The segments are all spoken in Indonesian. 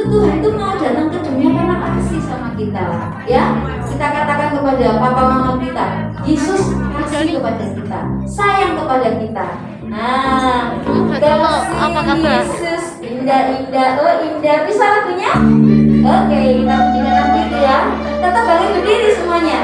Tuhan itu mau datang ke dunia karena kasih sama kita. Ya, kita katakan kepada papa mama kita, Yesus kasih kepada kita, sayang kepada kita. Nah, kasih Yesus indah-indah, oh indah. Bisa lagunya? Oke, kita pujikan lagu itu ya. Tetap balik berdiri semuanya.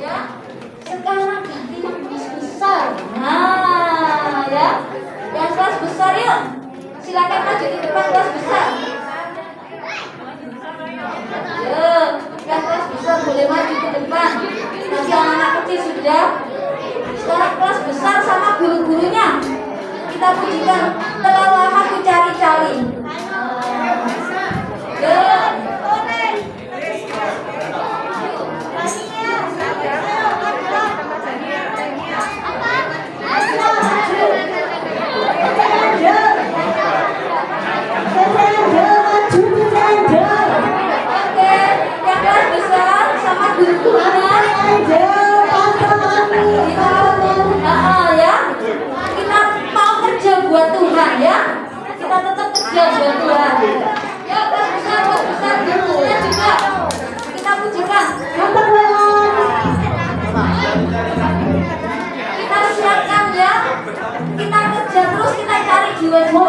Ya, sekarang ganti yang kelas besar. Nah, ya, yang kelas besar yuk. Silakan maju di depan kelas besar. Yuk, yang kelas besar boleh maju ke depan. Nanti anak kecil sudah. Sekarang kelas besar sama guru-gurunya. Kita pujikan telah lama ku cari-cari. Yuk. Oke, yang kelas besar sama guru-gurunya. Ya, kita mau kerja buat Tuhan ya. Kita tetap kerja buat Tuhan. Ya, kelas besar gurunya juga. Kita pujikan. Kita siapkan ya. Kita kerja terus, kita cari jiwa-jiwa.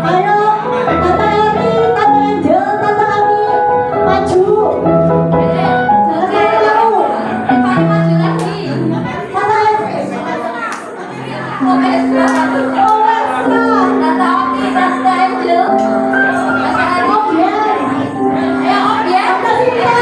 Ayo, Tante Emi, Tante Angel, Tante Ami, maju. Oke, maju lagi. Tante Emi, Oke, Tante Ami, Tante Angel, Tante Ami. Obian, Ya, Om ya. Tante Sinta.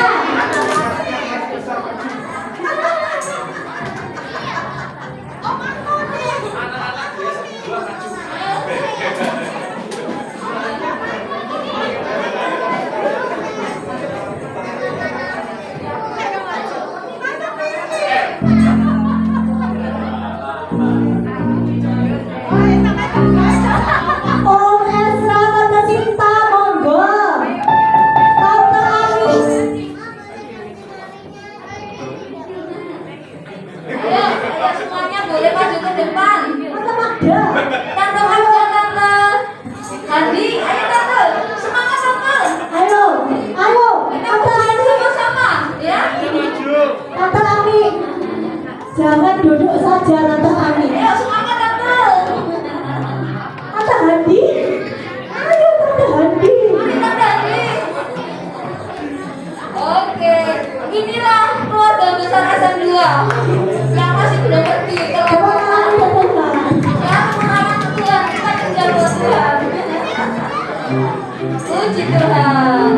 Om Esra, Tante Sinta, monggo. Tante Ami. Ayo semuanya boleh maju ke depan. Tante Magda. Tante Magda, Tante Handi, ayo Tante, semangat Tante. Ayo, ayo, Kita Tante pujikan Ami. sama-sama, ya. Tante Ami. Jangan duduk saja, Tante Ami. Ayo semangat Tante. Tante Handi. Ayo, Tante Handi. Mari Tante Handi. Oke, inilah keluarga besar SM2 yang masih belum ngerti kalau Semangat, teman-teman. ya mengenalkan Tuhan, kita kerja buat Tuhan. Puji Tuhan.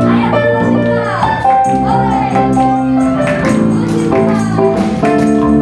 Ayo Tante Sinta. Oke. Puji Tuhan.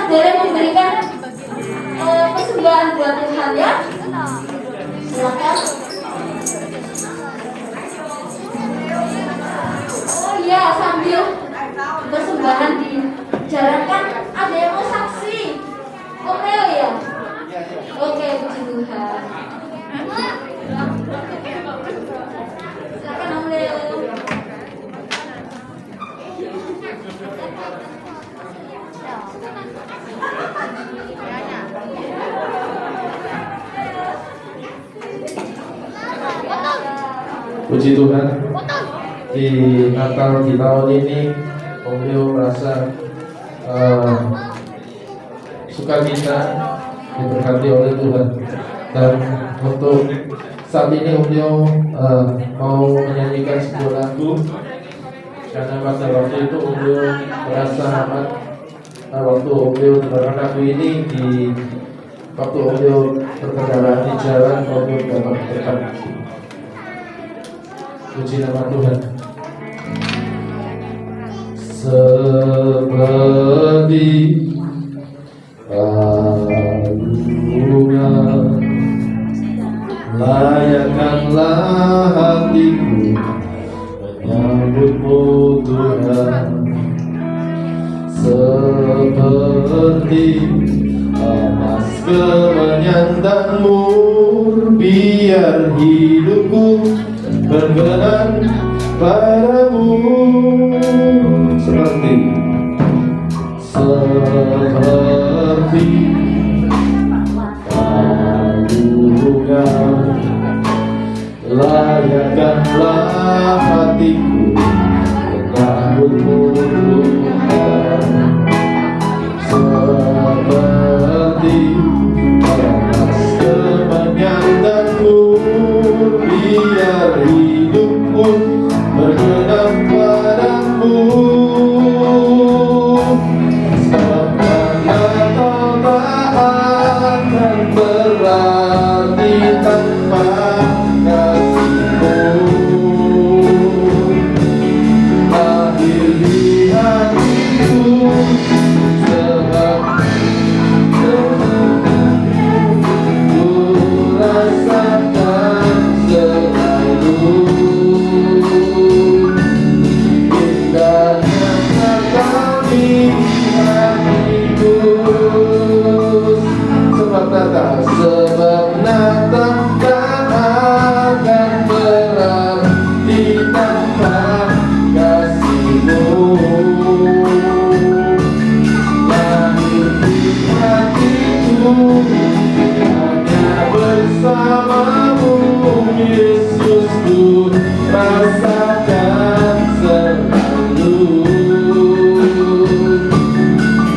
boleh memberikan persembahan buat Tuhan ya. Silakan. Oh iya, sambil persembahan dijalankan ada yang mau saksi. Om Leo ya? Oke, puji Tuhan. Silakan Om Leo. Puji Tuhan, di Natal di tahun ini Om Leo merasa sukacita diberkati oleh Tuhan. Dan untuk saat ini Om Leo mau menyanyikan sebuah lagu, karena pada waktu itu Om Leo merasa amat waktu Om Leo mendengarkan lagu ini di waktu Om Leo berkendara di jalan, Om Leo dapat berkat. Puji nama Tuhan. Seperti bunga, layakkanlah hatiku menyambutmu Tuhan. Seperti emas kemenyantanmu, biar hidupku berkenan padamu. Seperti bunga, layakkanlah hatiku menyambutmu Tuhan. Seperti emas kemenyantanmu, biar hidupku berkenan padamu. Sebab Natal tak akan berarti tanpa kasih-Mu. Lahir di hatiku, sebab ku rasakan selalu indahnya Natal di hatiku. Sebab Natal tak akan berarti tanpa kasih-Mu. Lahir di hatiku, hanya bersamamu Yesus ku rasakan selalu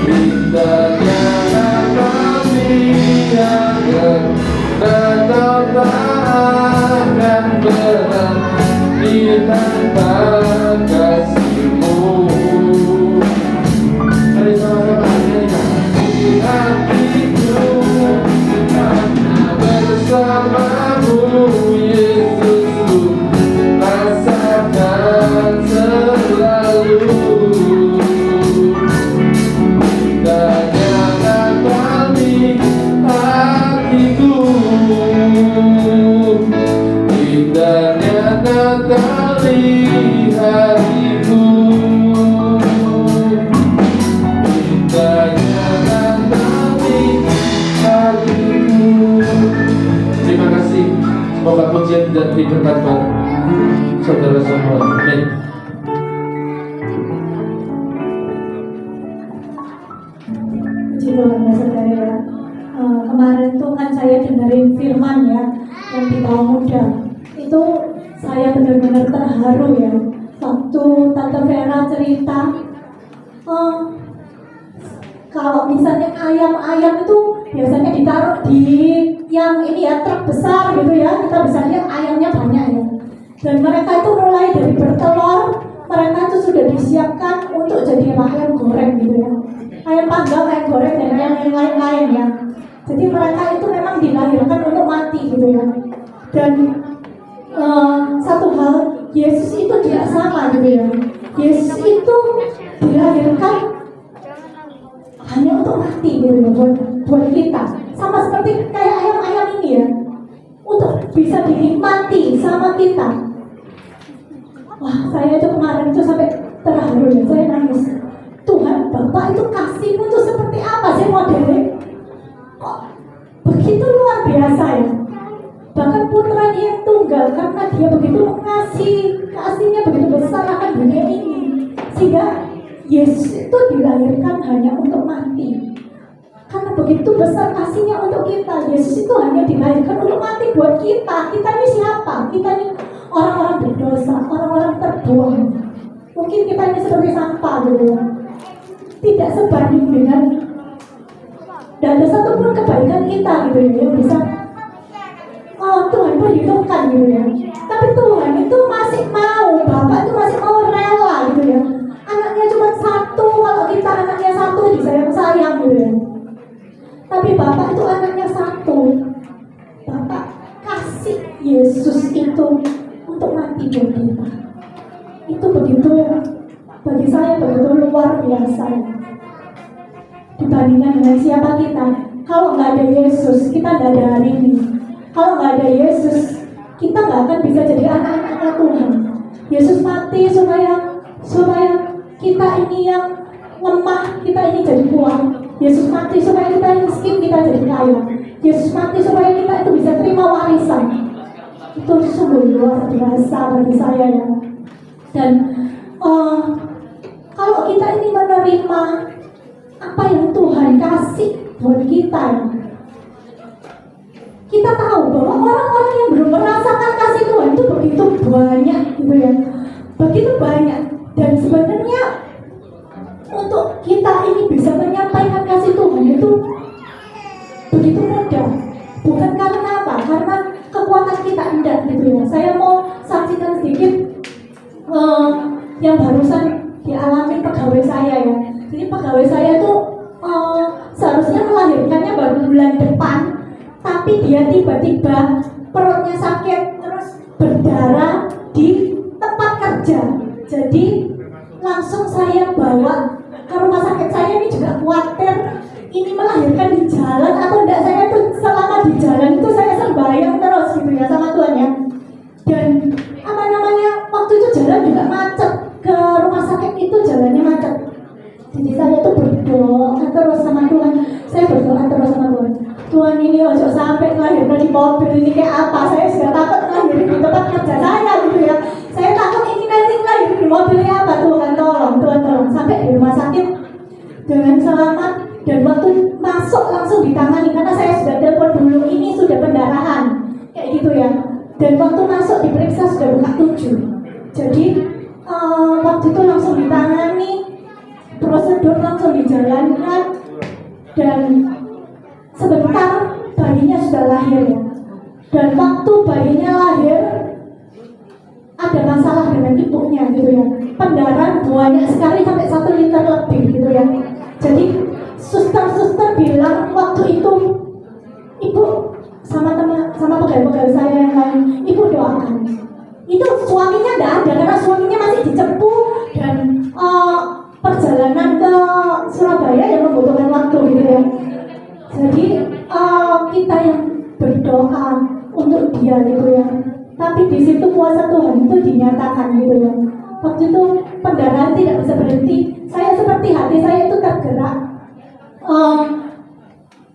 indahnya Natal dihadirkan. Natal tak akan berarti tanpa kasih-Mu. Mari sama-sama nyanyikan. Di hatiku hanya bersamamu Yesus ku rasakan selalu indahnya Natal di hatiku. Indahnya Natal di hatiku. Indahnya Natal di hatiku. Terima kasih. Semoga pujian dan diberkati saudara semua. Amin. Puji Tuhan ya saudara ya. Kemarin tuh kan saya dengerin firman ya yang di kaum muda. Itu saya benar-benar terharu ya. Waktu Tante Vera cerita, kalau misalnya ayam-ayam itu biasanya ditaruh di yang ini ya, truk besar gitu ya, kita bisa lihat ayamnya banyak ya. Dan mereka itu mulai dari bertelur, mereka itu sudah disiapkan untuk jadi ayam goreng gitu ya, ayam panggang, ayam goreng dan yang lain-lain ya. Jadi mereka itu memang dilahirkan untuk mati gitu ya. Dan satu hal, Yesus itu tidak sama gitu ya. Yesus itu dilahirkan hanya untuk mati gitu ya, buat kita. Sama seperti kayak ayam-ayam ini ya, untuk bisa dinikmati sama kita. Wah, saya itu kemarin itu sampai terharu ya, saya nangis. Tuhan, Bapak itu kasihmu itu seperti apa sih modelnya? Kok begitu luar biasa ya? Bahkan putranya yang tunggal, karena dia begitu mengasihi, kasihnya begitu besar akan dunia ini, sehingga Yesus itu dilahirkan hanya untuk mati. Karena begitu besar kasihnya untuk kita, Yesus itu hanya dilahirkan untuk mati buat kita. Kita ini siapa? Kita ini orang-orang berdosa, orang-orang terbuang. Mungkin kita ini seperti sampah gitu, tidak sebanding dengan, dan ada satupun kebaikan kita gitu ya, yang bisa Tuhan perhitungkan gitu ya. Tapi Tuhan itu masih mau, Bapak itu masih mau rela gitu ya. Anaknya cuma satu, kalau kita anaknya satu disayang-sayang gitu ya. Tapi Bapak itu anaknya satu. Bapak kasih Yesus itu untuk mati buat kita. Itu begitu, bagi saya begitu luar biasa. Dibandingkan dengan siapa kita. Kalau nggak ada Yesus, kita nggak ada hari ini. Kalau nggak ada Yesus, kita nggak akan bisa jadi anak-anaknya Tuhan. Yesus mati supaya kita ini yang lemah, kita ini jadi kuat. Yesus mati supaya kita yang miskin, kita jadi kaya. Yesus mati supaya kita itu bisa terima warisan. Itu sungguh luar biasa bagi saya ya. Dan kalau kita ini menerima apa yang Tuhan kasih buat kita, kita tahu bahwa orang-orang yang belum merasakan kasih Tuhan itu begitu banyak gitu ya, begitu banyak. Dan sebenarnya untuk kita ini bisa menyampaikan kasih Tuhan itu begitu mudah. Bukan karena apa? Karena kekuatan kita enggak gitu ya. Saya mau saksikan sedikit yang barusan dialami pegawai saya ya. Jadi pegawai saya itu seharusnya melahirkannya baru bulan depan, tapi dia tiba-tiba perutnya sakit terus berdarah di tempat kerja. Jadi langsung saya bawa ke rumah sakit. Saya ini juga khawatir ini melahirkan di jalan atau enggak. Saya tuh selama di jalan itu saya sembahyang terus gitu ya sama Tuhan ya. Dan namanya waktu itu jalan juga macet, ke rumah sakit itu jalannya macet. Jadi saya tuh berdoa terus sama Tuhan. Saya berdoa terus sama Tuhan. Tuhan, ini ojo sampai melahirkan di mobil ini kayak apa? Saya sudah takut melahirkan di tempat kerja saya gitu ya. Saya takut ini nanti melahirkan di mobilnya apa? Tuhan tolong, Tuhan tolong. Sampai di rumah sakit dengan selamat, dan waktu masuk langsung ditangani karena saya sudah telepon dulu, ini sudah pendarahan kayak gitu ya. Dan waktu masuk diperiksa sudah buka 7. Jadi waktu itu langsung ditangani, prosedur langsung dijalankan, dan sebentar bayinya sudah lahir ya. Dan waktu bayinya lahir ada masalah dengan ibunya gitu ya. Pendarahan banyak sekali sampai 1 liter lebih gitu ya. Jadi suster bilang waktu itu, ibu sama pegawai-pegawai saya yang lain, ibu doakan. Itu suaminya tidak ada karena suaminya masih dijemput, dan perjalanan ke Surabaya yang membutuhkan waktu gitu ya. Jadi kita yang berdoa untuk dia gitu ya. Tapi di situ kuasa Tuhan itu dinyatakan gitu ya. Waktu itu pendarahan tidak bisa berhenti. Saya seperti hati saya itu tergerak.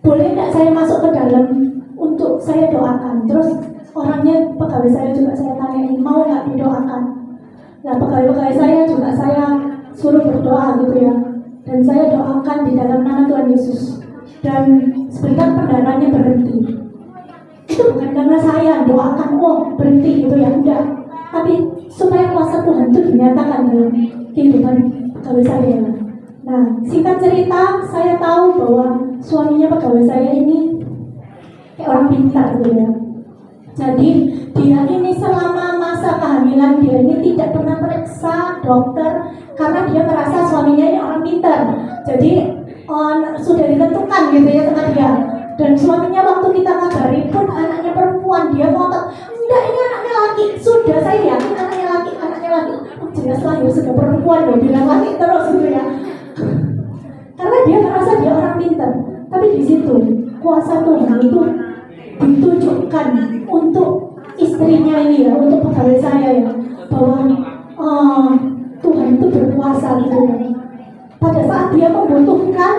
Boleh tidak saya masuk ke dalam untuk saya doakan? Terus orangnya, pegawai saya juga saya tanyain, mau nggak didoakan? Nah, pegawai saya juga saya suruh berdoa gitu ya. Dan saya doakan di dalam nama Tuhan Yesus. Dan sebentar pendarahannya berhenti. Itu bukan karena saya doakan, berhenti gitu ya, enggak. Tapi supaya kuasa Tuhan itu dinyatakan dalam kehidupan pegawai saya. Nah, singkat cerita, saya tahu bahwa suaminya pegawai saya ini kayak orang pintar gitu ya. Jadi dia ini selama masa kehamilan dia ini tidak pernah periksa dokter karena dia merasa suaminya ini orang pintar. Jadi sudah ditentukan gitu ya sama dia. Dan suaminya waktu kita kabari pun anaknya perempuan, dia ngotot, enggak, ini anaknya laki. Sudah, saya yakin anaknya laki. Jelas lahir sudah perempuan loh, bilang laki terus gitu ya. Karena dia merasa dia orang pintar. Tapi di situ kuasa Tuhan itu ditujukan untuk istrinya ini ya, untuk pegawai saya ya, bahwa Tuhan itu berkuasa gitu ya. Pada saat dia membutuhkan,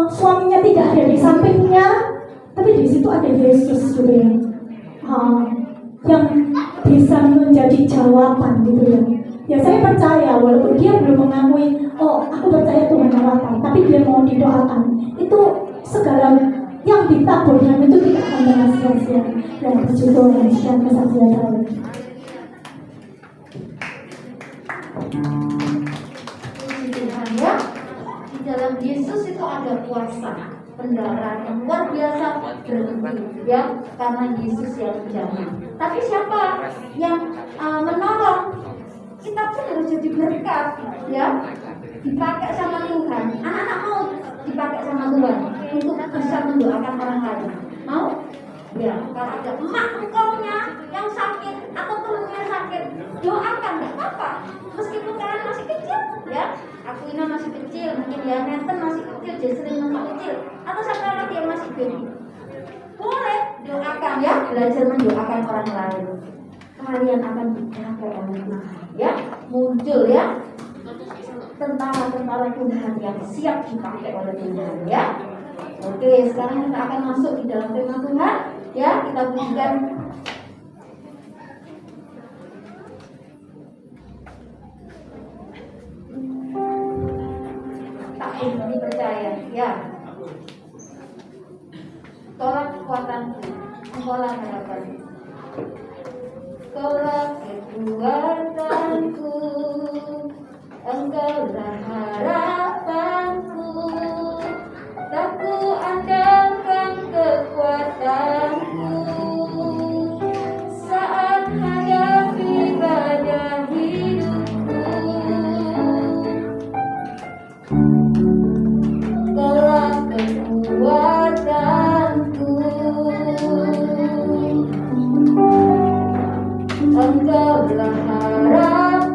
suaminya tidak ada di sampingnya, tapi di situ ada Yesus gitu ya, yang bisa menjadi jawaban gitu ya. Ya saya percaya walaupun dia belum mengakui, oh aku percaya Tuhan apa, tapi dia mau didoakan. Itu segala yang ditaburkan itu tidak akan pernah sia-sia. Dan puji Tuhan, sekian kesaksian saya. Puji Tuhan ya. Di dalam Yesus itu ada kuasa pendarahan yang luar biasa berhenti ya, karena Yesus yang menjamah. Tapi siapa yang menolong? Kita pun harus jadi berkat ya, dipakai sama Tuhan. Anak-anak mau dipakai sama Tuhan untuk bisa mendoakan orang lain. Mau? Ya, kalau ada emak engkaunya yang sakit atau temennya sakit, doakan, nggak apa-apa. Meskipun kalian masih kecil, ya. Aku ini masih kecil, mungkin ya Nathan masih kecil, Jesslyn masih kecil, atau siapa lagi yang masih baby. Boleh doakan ya, belajar mendoakan orang lain. Kalian akan dipakai oleh Tuhan, ya. Muncul ya tentara-tentara Tuhan yang siap dipakai oleh Tuhan, ya. Oke, sekarang kita akan masuk di dalam tema Tuhan, ya. Kita pujikan tak ingin dipercaya, ya. Tolak kekuatanku, engkaulah harapanku. Engkaulah kekuatanku, engkaulah harapanku. Tak ku andalkan kekuatanku saat hadapi badai hidupku. Engkaulah kekuatanku, engkaulah harapanku.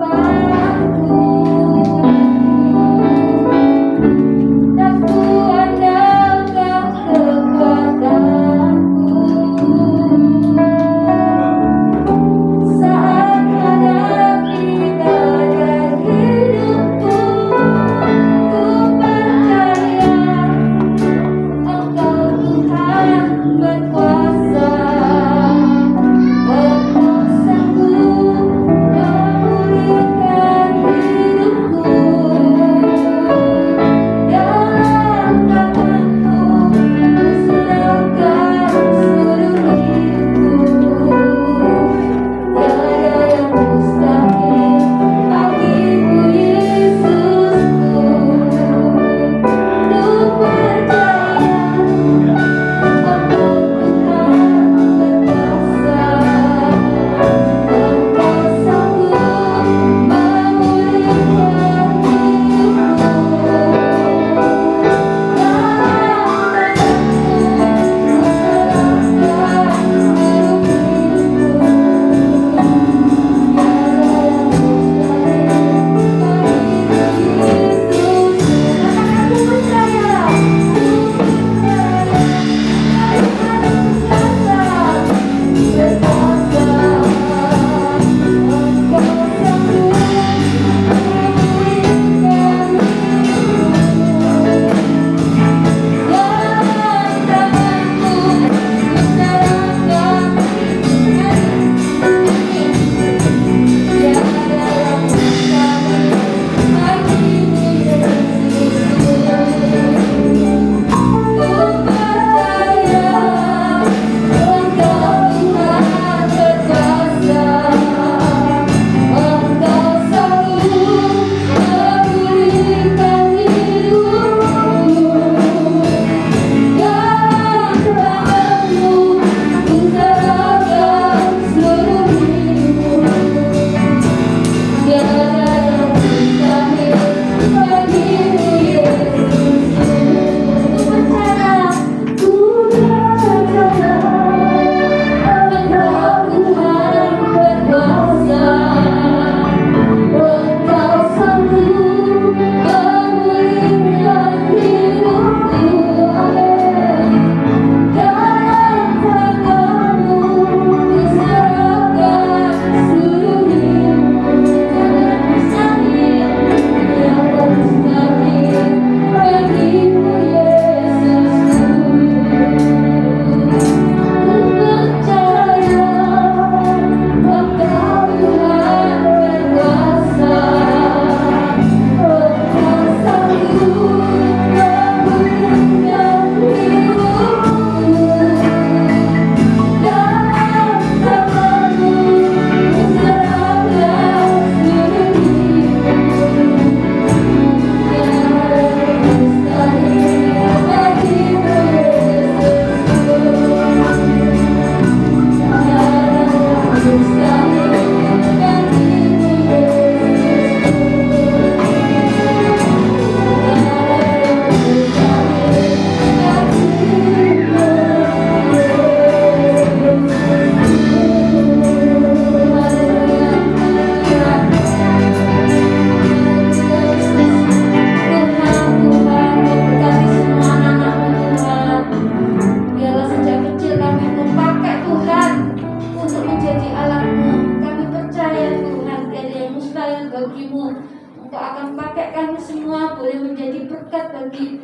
berkat bagi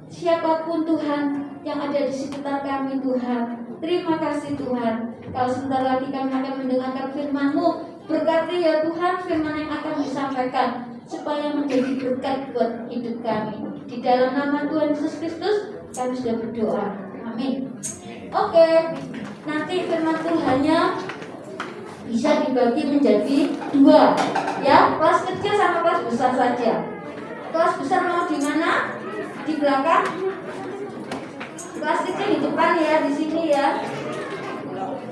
siapapun Tuhan yang ada di sekitar kami Tuhan. Terima kasih Tuhan. Kalau sebentar lagi kami akan mendengarkan firman-Mu, berkati ya Tuhan firman yang akan disampaikan supaya menjadi berkat buat hidup kami. Di dalam nama Tuhan Yesus Kristus kami sudah berdoa. Amin. Oke, nanti firman Tuhannya bisa dibagi menjadi 2, ya, kelas kecil sama kelas besar saja. Kelas besar mau di mana? Di belakang. Kelas kecil di depan ya, di sini ya.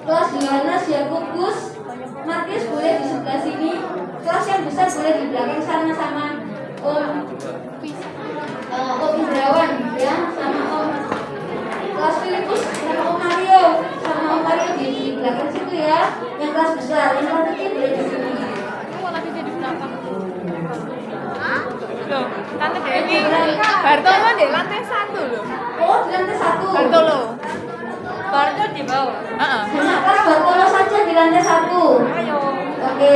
Kelas Yohanes, Yakobus, Matius boleh di sebelah sini. Kelas yang besar boleh di belakang sana sama Om Indrawan ya, sama Om kelas Filipus sama Om Mario, di belakang situ ya. Yang kelas besar, yang kelas kecil boleh di sini. Loh, Tante Dewi, Bartolo di lantai 1 loh. Oh, di lantai 1. Bartolo di bawah. Nah, kelas Bartolo saja di lantai 1. Ayo. Oke.